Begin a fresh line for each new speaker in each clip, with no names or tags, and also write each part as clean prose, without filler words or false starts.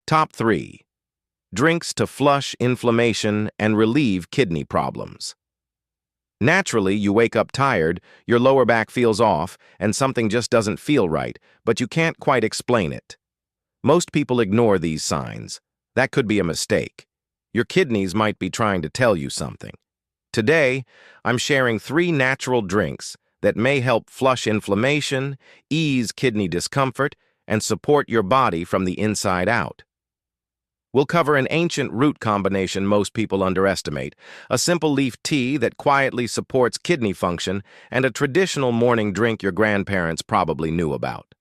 Top 3. Drinks to flush inflammation and relieve kidney problems. Naturally, you wake up tired, your lower back feels off, and something just doesn't feel right, but you can't quite explain it. Most people ignore these signs. That could be a mistake. Your kidneys might be trying to tell you something. Today, I'm sharing 3 natural drinks that may help flush inflammation, ease kidney discomfort, and support your body from the inside out. We'll cover an ancient root combination most people underestimate, a simple leaf tea that quietly supports kidney function, and a traditional morning drink your grandparents probably knew about.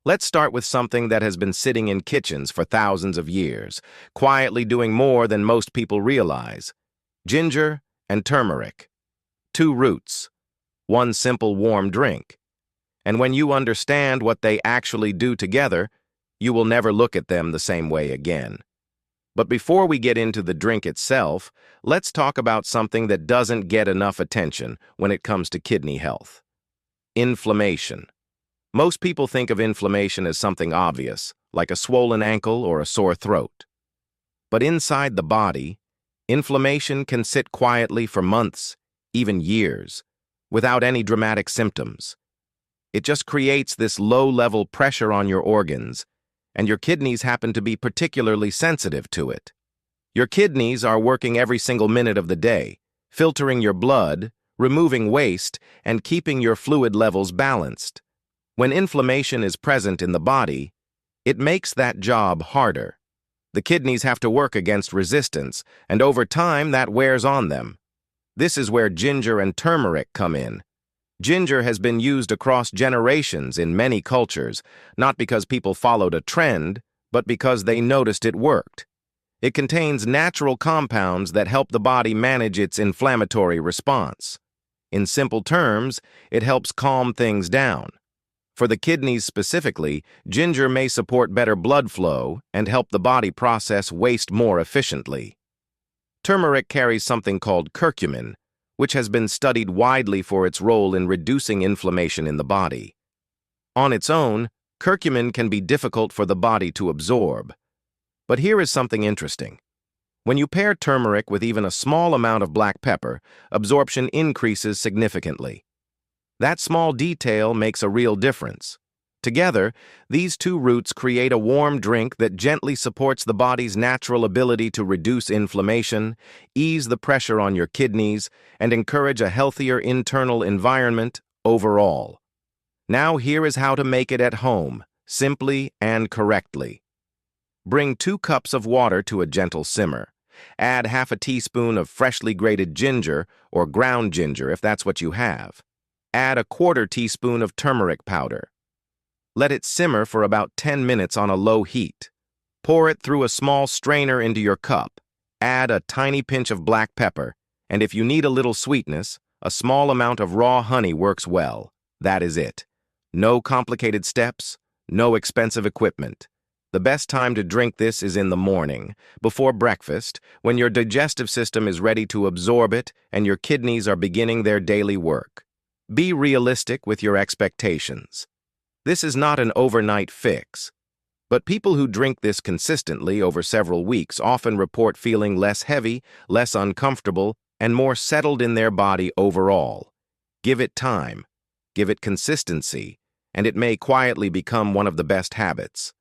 Let's start with something that has been sitting in kitchens for thousands of years, quietly doing more than most people realize. Ginger and turmeric. 2 roots. 1 simple warm drink. And when you understand what they actually do together, you will never look at them the same way again. But before we get into the drink itself, let's talk about something that doesn't get enough attention when it comes to kidney health. Inflammation. Most people think of inflammation as something obvious, like a swollen ankle or a sore throat. But inside the body, inflammation can sit quietly for months, even years, without any dramatic symptoms. It just creates this low-level pressure on your organs, and your kidneys happen to be particularly sensitive to it. Your kidneys are working every single minute of the day, filtering your blood, removing waste, and keeping your fluid levels balanced. When inflammation is present in the body, it makes that job harder. The kidneys have to work against resistance, and over time that wears on them. This is where ginger and turmeric come in. Ginger has been used across generations in many cultures, not because people followed a trend, but because they noticed it worked. It contains natural compounds that help the body manage its inflammatory response. In simple terms, it helps calm things down. For the kidneys specifically, ginger may support better blood flow and help the body process waste more efficiently. Turmeric carries something called curcumin, which has been studied widely for its role in reducing inflammation in the body. On its own, curcumin can be difficult for the body to absorb. But here is something interesting. When you pair turmeric with even a small amount of black pepper, absorption increases significantly. That small detail makes a real difference. Together, these 2 roots create a warm drink that gently supports the body's natural ability to reduce inflammation, ease the pressure on your kidneys, and encourage a healthier internal environment overall. Now here is how to make it at home, simply and correctly. Bring 2 cups of water to a gentle simmer. Add half a teaspoon of freshly grated ginger or ground ginger if that's what you have. Add a 1/4 teaspoon of turmeric powder. Let it simmer for about 10 minutes on a low heat. Pour it through a small strainer into your cup. Add a tiny pinch of black pepper, and if you need a little sweetness, a small amount of raw honey works well. That is it. No complicated steps, no expensive equipment. The best time to drink this is in the morning, before breakfast, when your digestive system is ready to absorb it and your kidneys are beginning their daily work. Be realistic with your expectations. This is not an overnight fix, but people who drink this consistently over several weeks often report feeling less heavy, less uncomfortable, and more settled in their body overall. Give it time, give it consistency, and it may quietly become one of the best habits.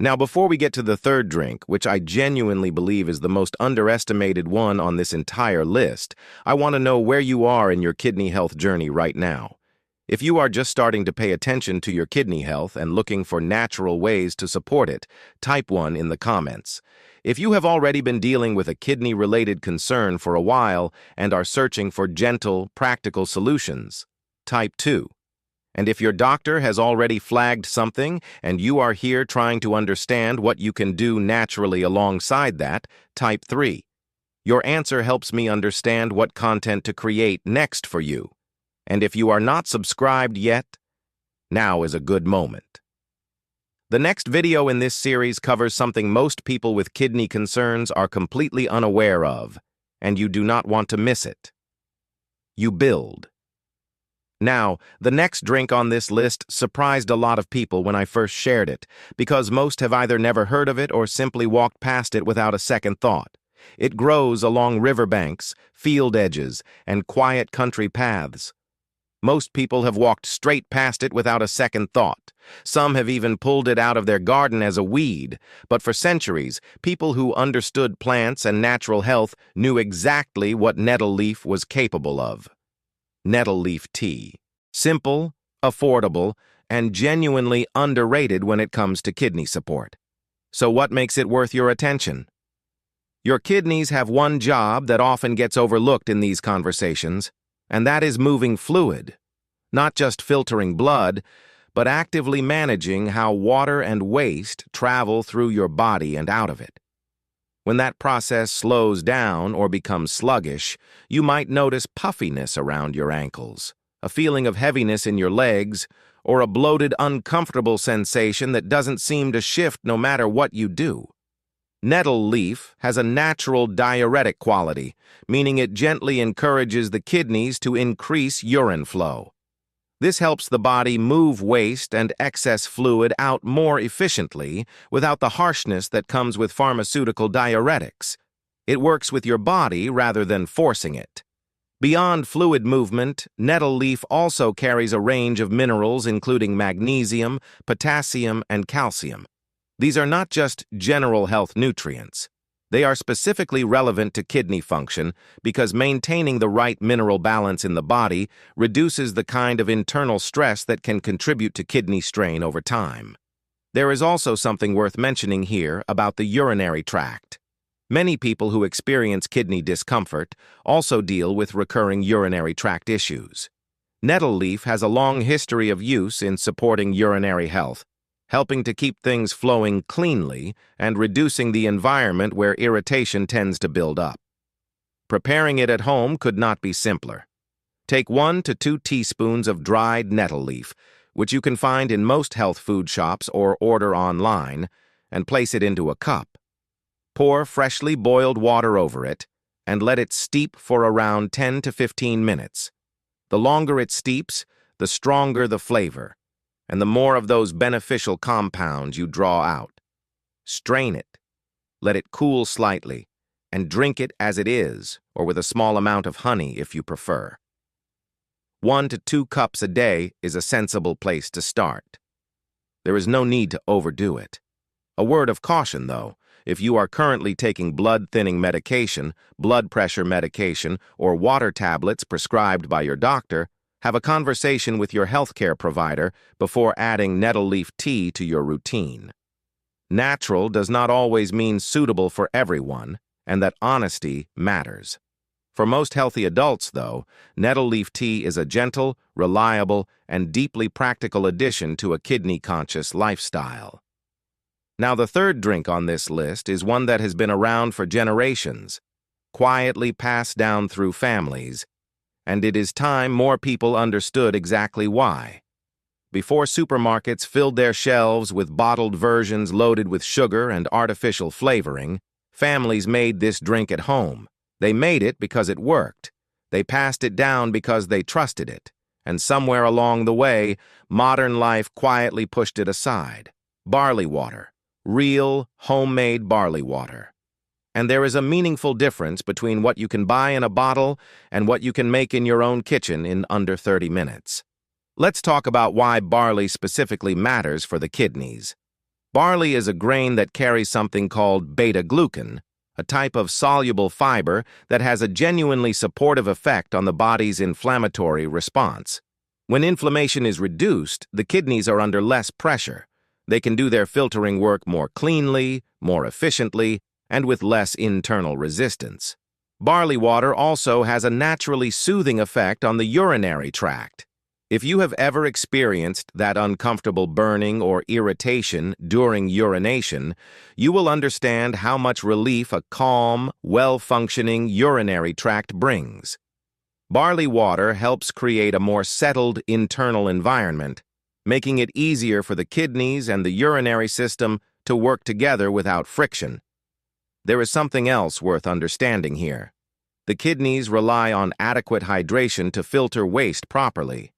Now, before we get to the 3rd drink, which I genuinely believe is the most underestimated one on this entire list, I want to know where you are in your kidney health journey right now. If you are just starting to pay attention to your kidney health and looking for natural ways to support it, type 1 in the comments. If you have already been dealing with a kidney-related concern for a while and are searching for gentle, practical solutions, type 2. And if your doctor has already flagged something and you are here trying to understand what you can do naturally alongside that, type 3. Your answer helps me understand what content to create next for you. And if you are not subscribed yet, now is a good moment. The next video in this series covers something most people with kidney concerns are completely unaware of, and you do not want to miss it. You build. Now, the next drink on this list surprised a lot of people when I first shared it, because most have either never heard of it or simply walked past it without a second thought. It grows along riverbanks, field edges, and quiet country paths. Most people have walked straight past it without a second thought. Some have even pulled it out of their garden as a weed, but for centuries, people who understood plants and natural health knew exactly what nettle leaf was capable of. Nettle leaf tea. Simple, affordable, and genuinely underrated when it comes to kidney support. So what makes it worth your attention? Your kidneys have one job that often gets overlooked in these conversations, and that is moving fluid. Not just filtering blood, but actively managing how water and waste travel through your body and out of it. When that process slows down or becomes sluggish, you might notice puffiness around your ankles, a feeling of heaviness in your legs, or a bloated, uncomfortable sensation that doesn't seem to shift no matter what you do. Nettle leaf has a natural diuretic quality, meaning it gently encourages the kidneys to increase urine flow. This helps the body move waste and excess fluid out more efficiently without the harshness that comes with pharmaceutical diuretics. It works with your body rather than forcing it. Beyond fluid movement, nettle leaf also carries a range of minerals including magnesium, potassium, and calcium. These are not just general health nutrients. They are specifically relevant to kidney function because maintaining the right mineral balance in the body reduces the kind of internal stress that can contribute to kidney strain over time. There is also something worth mentioning here about the urinary tract. Many people who experience kidney discomfort also deal with recurring urinary tract issues. Nettle leaf has a long history of use in supporting urinary health, helping to keep things flowing cleanly and reducing the environment where irritation tends to build up. Preparing it at home could not be simpler. Take 1 to 2 teaspoons of dried nettle leaf, which you can find in most health food shops or order online, and place it into a cup. Pour freshly boiled water over it and let it steep for around 10 to 15 minutes. The longer it steeps, the stronger the flavor, and the more of those beneficial compounds you draw out. Strain it, let it cool slightly, and drink it as it is, or with a small amount of honey if you prefer. 1 to 2 cups a day is a sensible place to start. There is no need to overdo it. A word of caution, though. If you are currently taking blood-thinning medication, blood pressure medication, or water tablets prescribed by your doctor, have a conversation with your healthcare provider before adding nettle leaf tea to your routine. Natural does not always mean suitable for everyone, and that honesty matters. For most healthy adults, though, nettle leaf tea is a gentle, reliable, and deeply practical addition to a kidney-conscious lifestyle. Now, the third drink on this list is one that has been around for generations, quietly passed down through families, and it is time more people understood exactly why. Before supermarkets filled their shelves with bottled versions loaded with sugar and artificial flavoring, families made this drink at home. They made it because it worked. They passed it down because they trusted it. And somewhere along the way, modern life quietly pushed it aside. Barley water. Real, homemade barley water. And there is a meaningful difference between what you can buy in a bottle and what you can make in your own kitchen in under 30 minutes. Let's talk about why barley specifically matters for the kidneys. Barley is a grain that carries something called beta-glucan, a type of soluble fiber that has a genuinely supportive effect on the body's inflammatory response. When inflammation is reduced, the kidneys are under less pressure. They can do their filtering work more cleanly, more efficiently, and with less internal resistance. Barley water also has a naturally soothing effect on the urinary tract. If you have ever experienced that uncomfortable burning or irritation during urination, you will understand how much relief a calm, well-functioning urinary tract brings. Barley water helps create a more settled internal environment, making it easier for the kidneys and the urinary system to work together without friction. There is something else worth understanding here. The kidneys rely on adequate hydration to filter waste properly.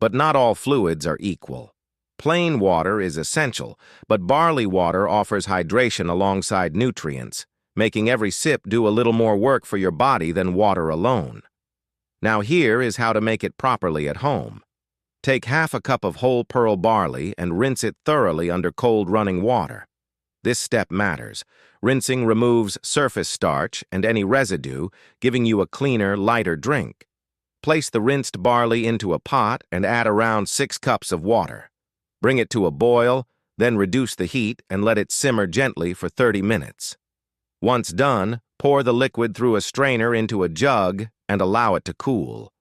But not all fluids are equal. Plain water is essential, but barley water offers hydration alongside nutrients, making every sip do a little more work for your body than water alone. Now here is how to make it properly at home. Take half a cup of whole pearl barley and rinse it thoroughly under cold running water. This step matters. Rinsing removes surface starch and any residue, giving you a cleaner, lighter drink. Place the rinsed barley into a pot and add around 6 cups of water. Bring it to a boil, then reduce the heat and let it simmer gently for 30 minutes. Once done, pour the liquid through a strainer into a jug and allow it to cool.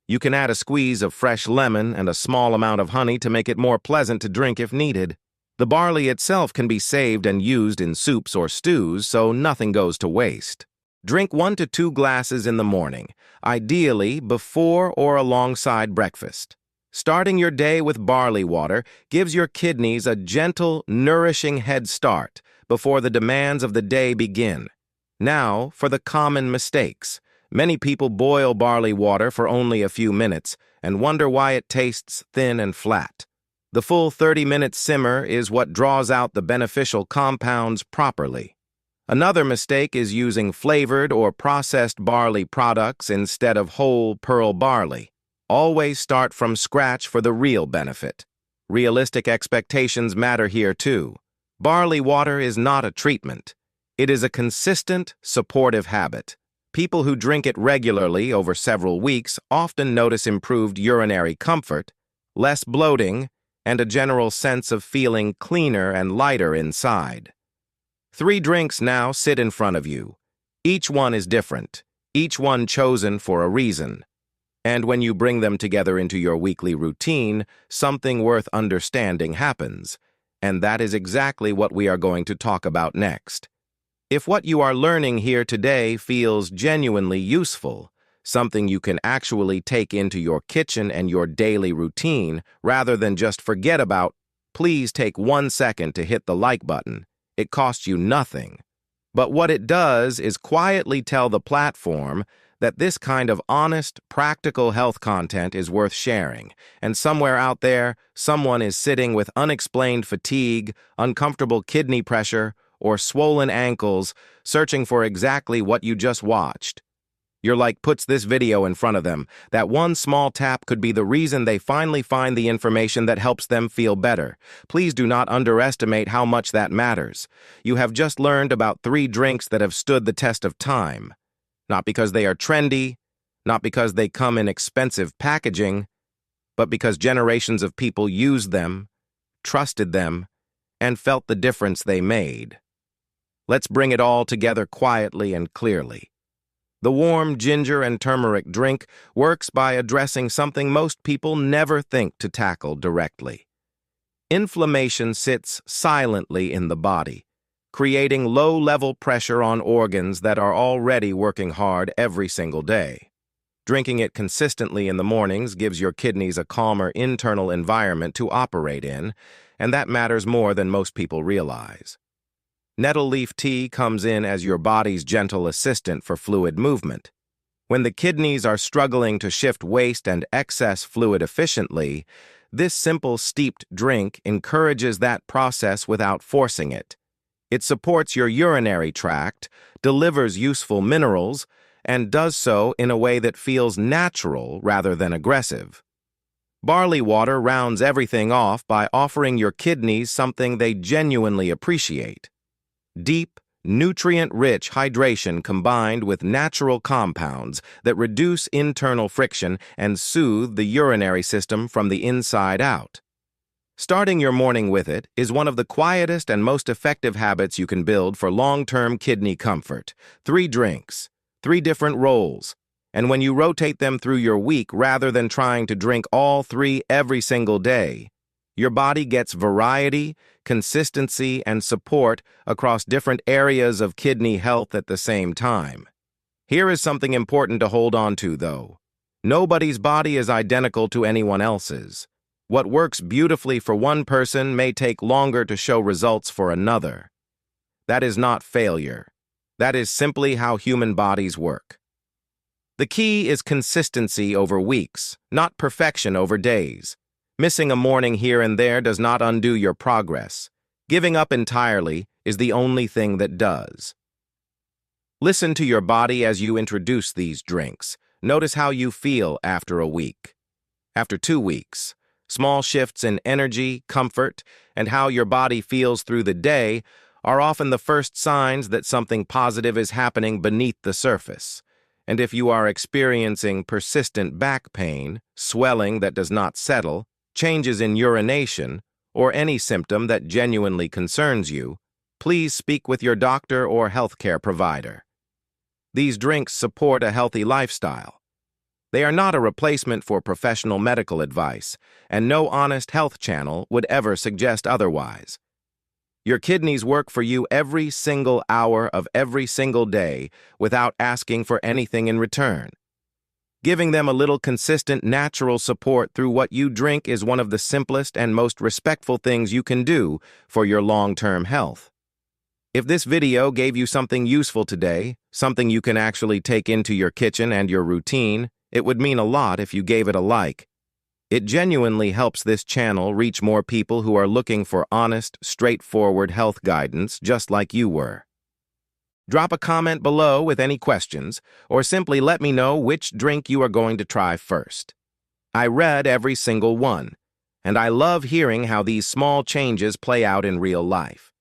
You can add a squeeze of fresh lemon and a small amount of honey to make it more pleasant to drink if needed. The barley itself can be saved and used in soups or stews, so nothing goes to waste. Drink 1 to 2 glasses in the morning, ideally before or alongside breakfast. Starting your day with barley water gives your kidneys a gentle, nourishing head start before the demands of the day begin. Now, for the common mistakes. Many people boil barley water for only a few minutes and wonder why it tastes thin and flat. The full 30-minute simmer is what draws out the beneficial compounds properly. Another mistake is using flavored or processed barley products instead of whole pearl barley. Always start from scratch for the real benefit. Realistic expectations matter here too. Barley water is not a treatment. It is a consistent, supportive habit. People who drink it regularly over several weeks often notice improved urinary comfort, less bloating, and a general sense of feeling cleaner and lighter inside. 3 drinks now sit in front of you. Each one is different, each one chosen for a reason. And when you bring them together into your weekly routine, something worth understanding happens. And that is exactly what we are going to talk about next. If what you are learning here today feels genuinely useful, something you can actually take into your kitchen and your daily routine rather than just forget about, please take 1 second to hit the like button. It costs you nothing. But what it does is quietly tell the platform that this kind of honest, practical health content is worth sharing, and somewhere out there, someone is sitting with unexplained fatigue, uncomfortable kidney pressure, or swollen ankles, searching for exactly what you just watched. Your like puts this video in front of them. That one small tap could be the reason they finally find the information that helps them feel better. Please do not underestimate how much that matters. You have just learned about 3 drinks that have stood the test of time. Not because they are trendy, not because they come in expensive packaging, but because generations of people used them, trusted them, and felt the difference they made. Let's bring it all together quietly and clearly. The warm ginger and turmeric drink works by addressing something most people never think to tackle directly. Inflammation sits silently in the body, creating low-level pressure on organs that are already working hard every single day. Drinking it consistently in the mornings gives your kidneys a calmer internal environment to operate in, and that matters more than most people realize. Nettle leaf tea comes in as your body's gentle assistant for fluid movement. When the kidneys are struggling to shift waste and excess fluid efficiently, this simple steeped drink encourages that process without forcing it. It supports your urinary tract, delivers useful minerals, and does so in a way that feels natural rather than aggressive. Barley water rounds everything off by offering your kidneys something they genuinely appreciate. Deep, nutrient-rich hydration combined with natural compounds that reduce internal friction and soothe the urinary system from the inside out. Starting your morning with it is one of the quietest and most effective habits you can build for long-term kidney comfort. 3 drinks, 3 different roles, and when you rotate them through your week rather than trying to drink all 3 every single day, your body gets variety, consistency, and support across different areas of kidney health at the same time. Here is something important to hold on to, though. Nobody's body is identical to anyone else's. What works beautifully for one person may take longer to show results for another. That is not failure. That is simply how human bodies work. The key is consistency over weeks, not perfection over days. Missing a morning here and there does not undo your progress. Giving up entirely is the only thing that does. Listen to your body as you introduce these drinks. Notice how you feel after a week. After 2 weeks, small shifts in energy, comfort, and how your body feels through the day are often the first signs that something positive is happening beneath the surface. And if you are experiencing persistent back pain, swelling that does not settle, changes in urination, or any symptom that genuinely concerns you, please speak with your doctor or healthcare provider. These drinks support a healthy lifestyle. They are not a replacement for professional medical advice, and no honest health channel would ever suggest otherwise. Your kidneys work for you every single hour of every single day without asking for anything in return. Giving them a little consistent, natural support through what you drink is one of the simplest and most respectful things you can do for your long-term health. If this video gave you something useful today, something you can actually take into your kitchen and your routine, it would mean a lot if you gave it a like. It genuinely helps this channel reach more people who are looking for honest, straightforward health guidance just like you were. Drop a comment below with any questions, or simply let me know which drink you are going to try first. I read every single one, and I love hearing how these small changes play out in real life.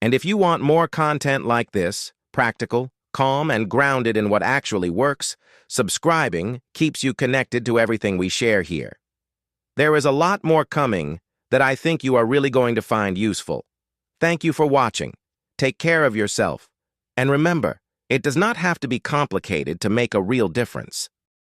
And if you want more content like this, practical, calm, and grounded in what actually works, subscribing keeps you connected to everything we share here. There is a lot more coming that I think you are really going to find useful. Thank you for watching. Take care of yourself. And remember, it does not have to be complicated to make a real difference.